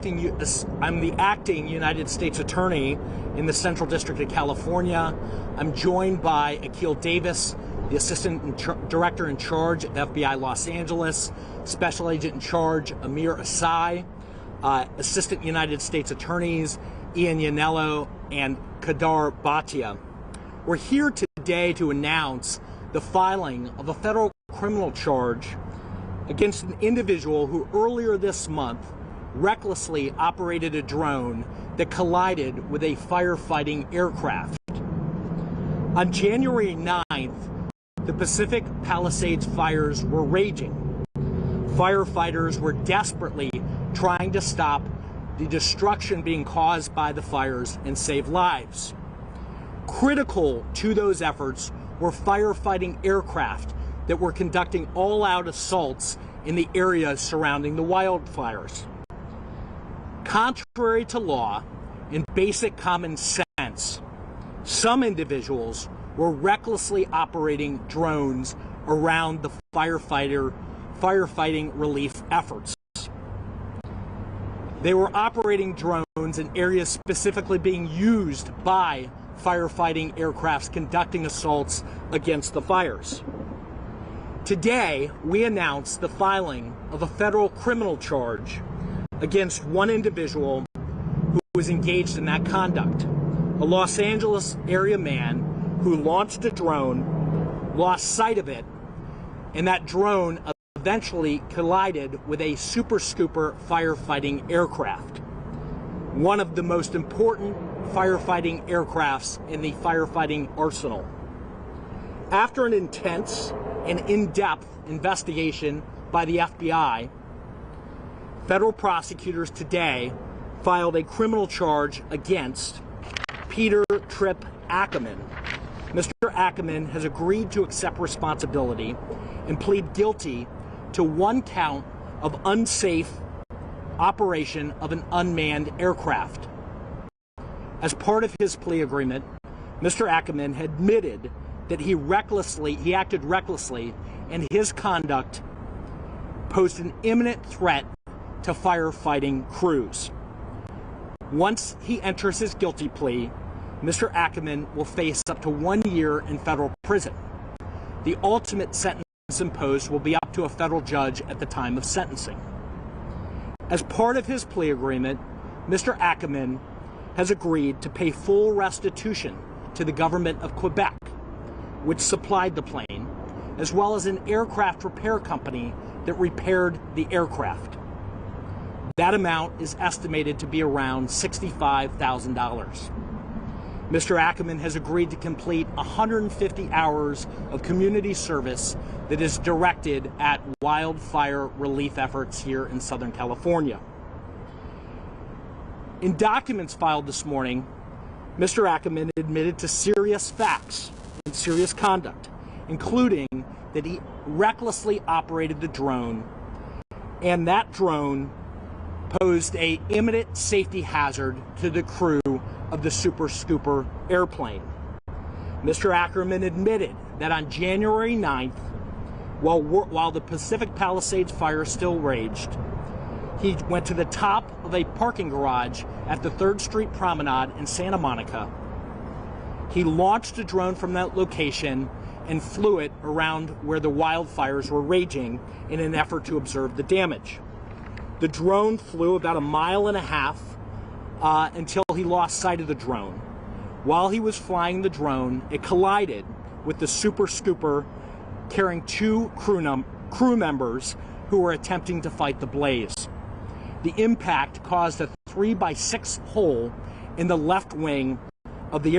I'm the acting United States Attorney in the Central District of California. I'm joined by Akil Davis, the Assistant Director in Charge at FBI Los Angeles, Special Agent in Charge Amir Asai, Assistant United States Attorneys Ian Yanello and Kadar Bhatia. We're here today to announce the filing of a federal criminal charge against an individual who earlier this month recklessly operated a drone that collided with a firefighting aircraft. On January 9th, the Pacific Palisades fires were raging. Firefighters were desperately trying to stop the destruction being caused by the fires and save lives. Critical to those efforts were firefighting aircraft that were conducting all-out assaults in the area surrounding the wildfires. Contrary to law and basic common sense, some individuals were recklessly operating drones around the firefighting relief efforts. They were operating drones in areas specifically being used by firefighting aircrafts conducting assaults against the fires. Today, we announce the filing of a federal criminal charge against one individual who was engaged in that conduct, a Los Angeles area man who launched a drone, lost sight of it, and that drone eventually collided with a Super Scooper firefighting aircraft, one of the most important firefighting aircrafts in the firefighting arsenal. After an intense and in-depth investigation by the FBI, federal prosecutors today filed a criminal charge against Peter Tripp Ackerman. Mr. Ackerman has agreed to accept responsibility and plead guilty to one count of unsafe operation of an unmanned aircraft. As part of his plea agreement, Mr. Ackerman admitted that he acted recklessly, and his conduct posed an imminent threat to firefighting crews. Once he enters his guilty plea, Mr. Ackerman will face up to 1 year in federal prison. The ultimate sentence imposed will be up to a federal judge at the time of sentencing. As part of his plea agreement, Mr. Ackerman has agreed to pay full restitution to the government of Quebec, which supplied the plane, as well as an aircraft repair company that repaired the aircraft. That amount is estimated to be around $65,000. Mr. Ackerman has agreed to complete 150 hours of community service that is directed at wildfire relief efforts here in Southern California. In documents filed this morning, Mr. Ackerman admitted to serious facts and serious conduct, including that he recklessly operated the drone, and that drone posed an imminent safety hazard to the crew of the Super Scooper airplane. Mr. Ackerman admitted that on January 9th, while the Pacific Palisades fire still raged, he went to the top of a parking garage at the 3rd Street Promenade in Santa Monica. He launched a drone from that location and flew it around where the wildfires were raging in an effort to observe the damage. The drone flew about 1.5 miles until he lost sight of the drone. While he was flying the drone, it collided with the Super Scooper carrying 2 crew members who were attempting to fight the blaze. The impact caused a 3x6 hole in the left wing of the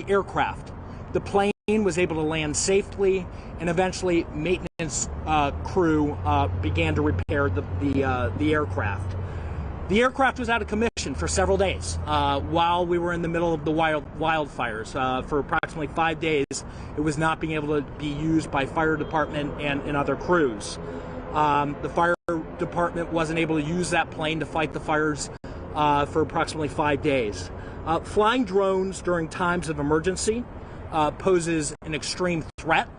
aircraft. The plane was able to land safely, and eventually maintenance crew began to repair the aircraft. The aircraft was out of commission for several days while we were in the middle of the wildfires. For approximately 5 days, it was not being able to be used by fire department and other crews. The fire department wasn't able to use that plane to fight the fires for approximately 5 days. Flying drones during times of emergency poses an extreme threat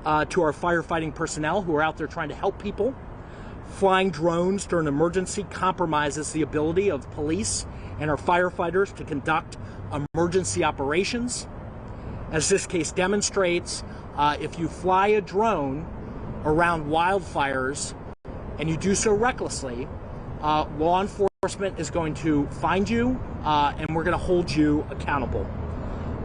to our firefighting personnel who are out there trying to help people. Flying drones during an emergency compromises the ability of police and our firefighters to conduct emergency operations. As this case demonstrates, if you fly a drone around wildfires and you do so recklessly, law enforcement is going to find you and we're going to hold you accountable.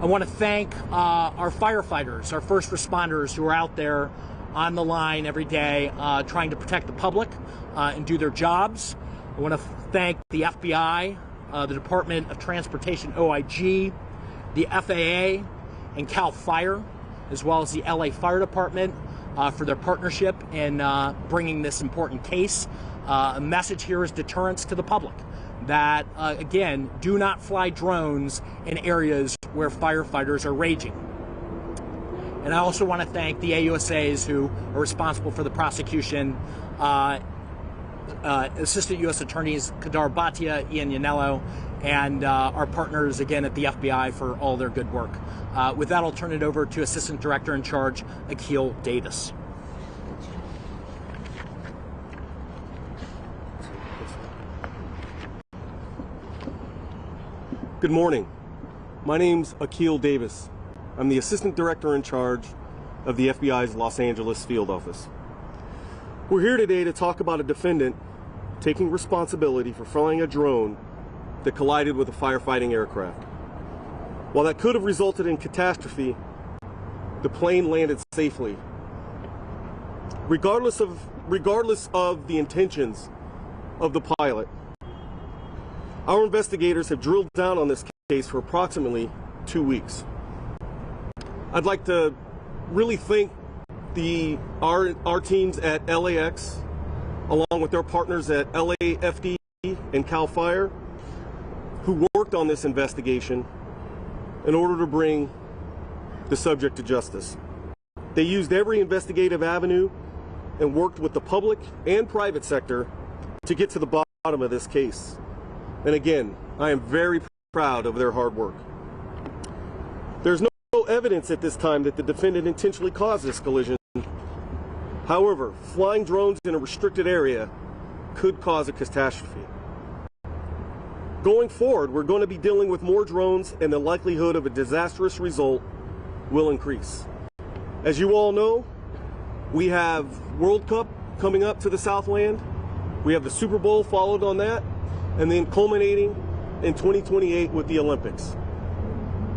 I want to thank our firefighters, our first responders who are out there on the line every day trying to protect the public and do their jobs. I want to thank the FBI, the Department of Transportation, OIG, the FAA, and CAL FIRE, as well as the LA Fire Department for their partnership in bringing this important case. A message here is deterrence to the public that, again, do not fly drones in areas where firefighters are raging. And I also want to thank the AUSAs who are responsible for the prosecution, Assistant U.S. Attorneys Kadar Bhatia, Ian Yanello, and our partners again at the FBI for all their good work. With that, I'll turn it over to Assistant Director in Charge, Akil Davis. Good morning. My name's Akil Davis. I'm the Assistant Director in Charge of the FBI's Los Angeles Field Office. We're here today to talk about a defendant taking responsibility for flying a drone that collided with a firefighting aircraft. While that could have resulted in catastrophe, the plane landed safely. Regardless of the intentions of the pilot, our investigators have drilled down on this case for approximately 2 weeks. I'd like to really thank our teams at LAX, along with their partners at LAFD and CAL FIRE, who worked on this investigation in order to bring the subject to justice. They used every investigative avenue and worked with the public and private sector to get to the bottom of this case. And again, I am very proud of their hard work. There's no evidence at this time that the defendant intentionally caused this collision. However, flying drones in a restricted area could cause a catastrophe. Going forward, we're going to be dealing with more drones, and the likelihood of a disastrous result will increase. As you all know, we have World Cup coming up to the Southland. We have the Super Bowl followed on that, and then culminating in 2028 with the Olympics.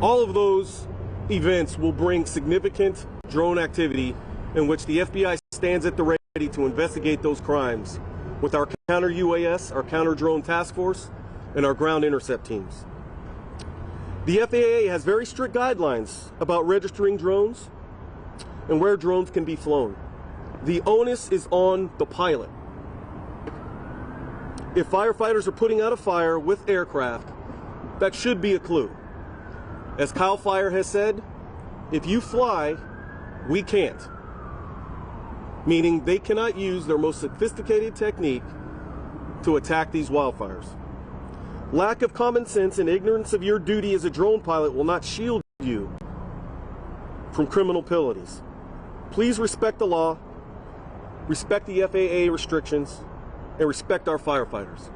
All of those events will bring significant drone activity in which the FBI stands at the ready to investigate those crimes with our counter-UAS, our counter-drone task force, and our ground intercept teams. The FAA has very strict guidelines about registering drones and where drones can be flown. The onus is on the pilot. If firefighters are putting out a fire with aircraft, that should be a clue. As CAL FIRE has said, if you fly, we can't. Meaning they cannot use their most sophisticated technique to attack these wildfires. Lack of common sense and ignorance of your duty as a drone pilot will not shield you from criminal penalties. Please respect the law, respect the FAA restrictions, and respect our firefighters.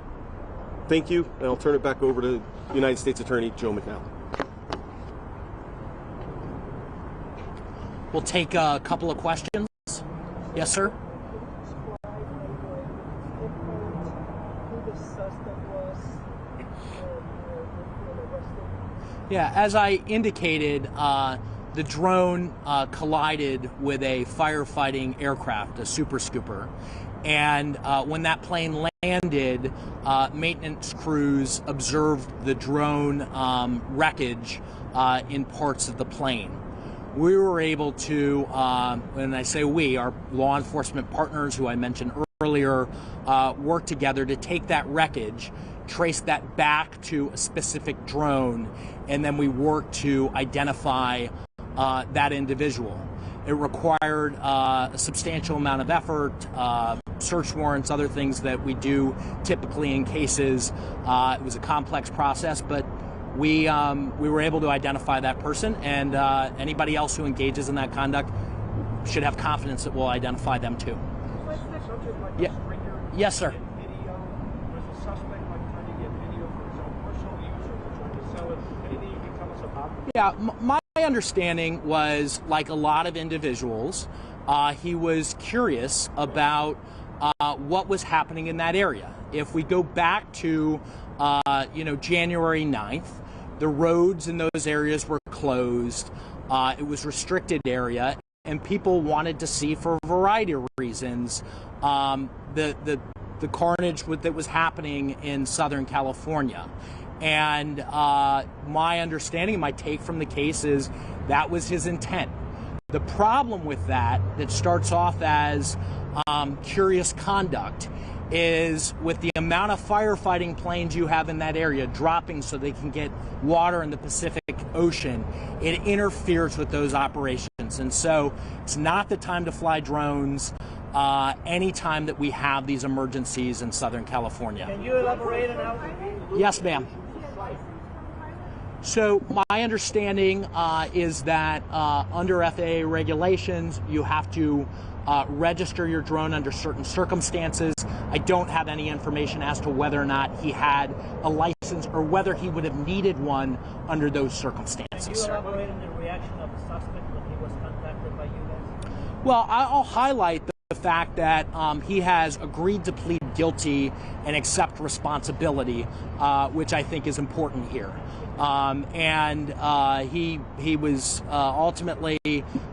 Thank you, and I'll turn it back over to United States Attorney Joe McNally. We'll take a couple of questions. Yes, sir? Yeah, as I indicated, the drone collided with a firefighting aircraft, a Super Scooper. And when that plane landed, maintenance crews observed the drone wreckage in parts of the plane. We were able to, when I say we, our law enforcement partners who I mentioned earlier, work together to take that wreckage, trace that back to a specific drone, and then we work to identify that individual. It required a substantial amount of effort, search warrants, other things that we do typically in cases. It was a complex process, but we were able to identify that person, and anybody else who engages in that conduct should have confidence that we'll identify them too. Yes, sir. Video? Was the suspect trying to get video for his own personal use or trying to sell it? Anything you can tell us about? Yeah, my understanding was, like a lot of individuals, he was curious about what was happening in that area. If we go back to, January 9th, the roads in those areas were closed. It was restricted area, and people wanted to see, for a variety of reasons, the carnage that was happening in Southern California. And my understanding, my take from the case is that was his intent. The problem with that starts off as curious conduct is with the amount of firefighting planes you have in that area dropping so they can get water in the Pacific Ocean, it interferes with those operations. And so it's not the time to fly drones anytime that we have these emergencies in Southern California. Can you elaborate on how? Yes, ma'am. So my understanding is that under FAA regulations, you have to register your drone under certain circumstances. I don't have any information as to whether or not he had a license or whether he would have needed one under those circumstances. Can you elaborate on the reaction of the suspect when he was contacted by you guys? Well, I'll highlight the fact that he has agreed to plead guilty and accept responsibility, which I think is important here. He was ultimately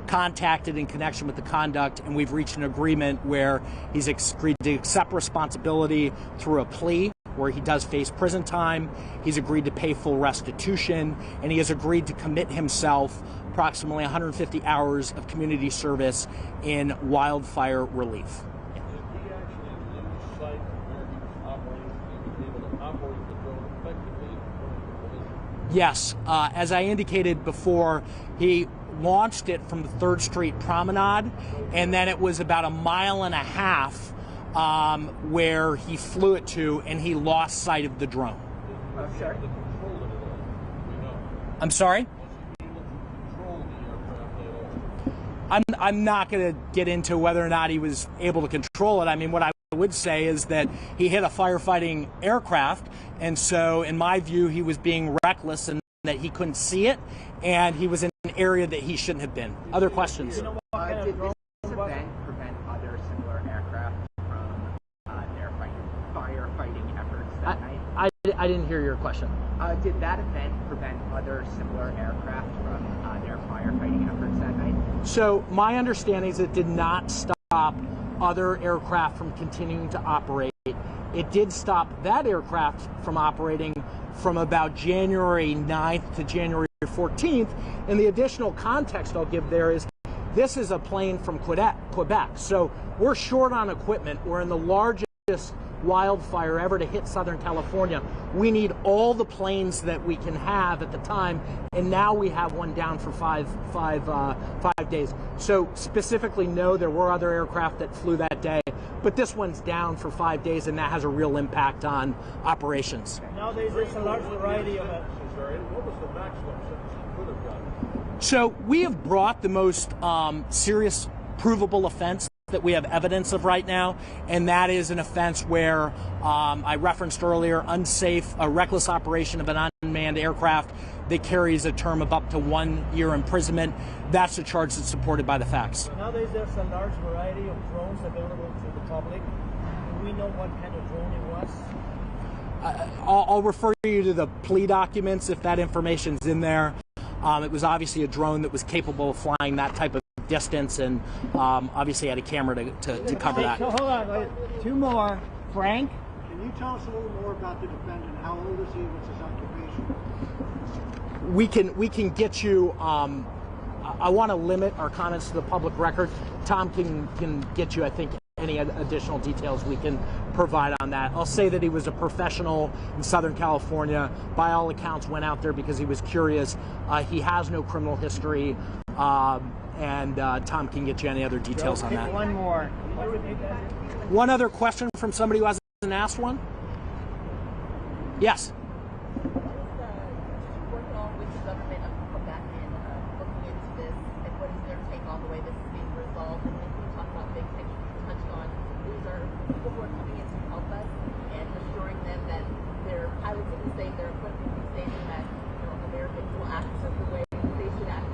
contacted in connection with the conduct, and we've reached an agreement where he's agreed to accept responsibility through a plea where he does face prison time. He's agreed to pay full restitution, and he has agreed to commit himself approximately 150 hours of community service in wildfire relief. Yes, as I indicated before, he launched it from the 3rd Street Promenade, and then it was about 1.5 miles where he flew it to, and he lost sight of the drone. I'm sorry? I'm not going to get into whether or not he was able to control it. I mean, what I would say is that he hit a firefighting aircraft, and so in my view he was being reckless and that he couldn't see it, and he was in an area that he shouldn't have been. Other questions? Did this event prevent other similar aircraft from their firefighting efforts that night? I didn't hear your question. Did that event prevent other similar aircraft from their firefighting efforts that night? So my understanding is it did not stop other aircraft from continuing to operate. It did stop that aircraft from operating from about January 9th to January 14th. And the additional context I'll give there is this is a plane from Quebec. So we're short on equipment. We're in the largest wildfire ever to hit Southern California. We need all the planes that we can have at the time, and now we have one down for five days. So specifically, no, there were other aircraft that flew that day, but this one's down for 5 days, and that has a real impact on operations. Nowadays, there's a large variety of what was the maximum sentence you could have gotten? So we have brought the most serious provable offense that we have evidence of right now, and that is an offense where I referenced earlier, reckless operation of an unmanned aircraft that carries a term of up to 1 year imprisonment. That's a charge that's supported by the facts. Nowadays, there's a large variety of drones available to the public. Do we know what kind of drone it was? I'll refer you to the plea documents if that information's in there. It was obviously a drone that was capable of flying that type of distance, and obviously had a camera to cover that. So hold on, wait. 2 more. Frank? Can you tell us a little more about the defendant? How old is he? What's his occupation? We can get you. I want to limit our comments to the public record. Tom can get you, I think, any additional details we can provide on that. I'll say that he was a professional in Southern California. By all accounts, went out there because he was curious. He has no criminal history. And Tom can get you any other details on that. One more. One other question from somebody who hasn't asked one? Yes. Working on with the government of Quebec and looking into this, and what is their take on the way this is being resolved? And when you talk about big picture, you touched on are people who are coming in to help us and assuring them that their pilots will be safe, their equipment will be safe, and that Americans will act the way they should act.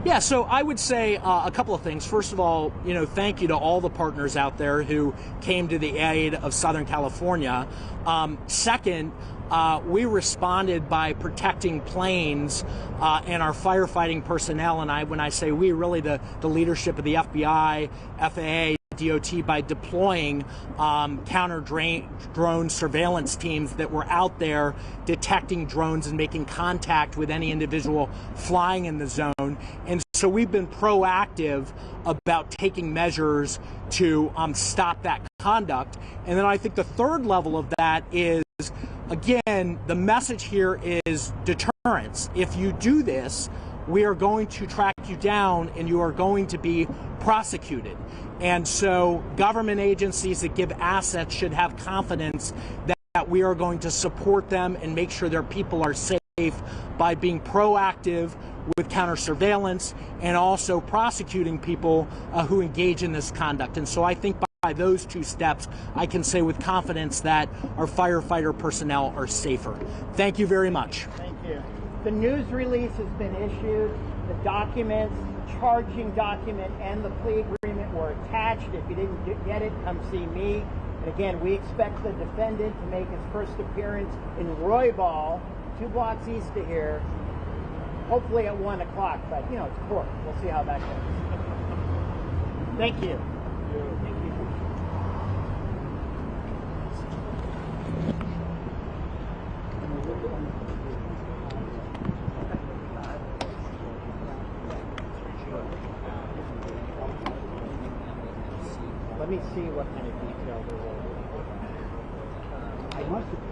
Yeah, so I would say a couple of things. First of all, thank you to all the partners out there who came to the aid of Southern California. Second, we responded by protecting planes and our firefighting personnel. And when I say we, really the leadership of the FBI, FAA, DOT, by deploying counter-drone surveillance teams that were out there detecting drones and making contact with any individual flying in the zone. And so we've been proactive about taking measures to stop that conduct. And then I think the third level of that is, again, the message here is deterrence. If you do this, we are going to track you down and you are going to be prosecuted. And so government agencies that give assets should have confidence that we are going to support them and make sure their people are safe by being proactive with counter surveillance and also prosecuting people who engage in this conduct. And so I think by those two steps, I can say with confidence that our firefighter personnel are safer. Thank you very much. Thank you. The news release has been issued. The documents, charging document, and the plea agreement were attached. If you didn't get it, come see me. And again, we expect the defendant to make his first appearance in Roybal, 2 blocks east of here, hopefully at 1 o'clock. But, it's court. We'll see how that goes. Thank you. Thank you. Let me see what kind of detail there was. I must have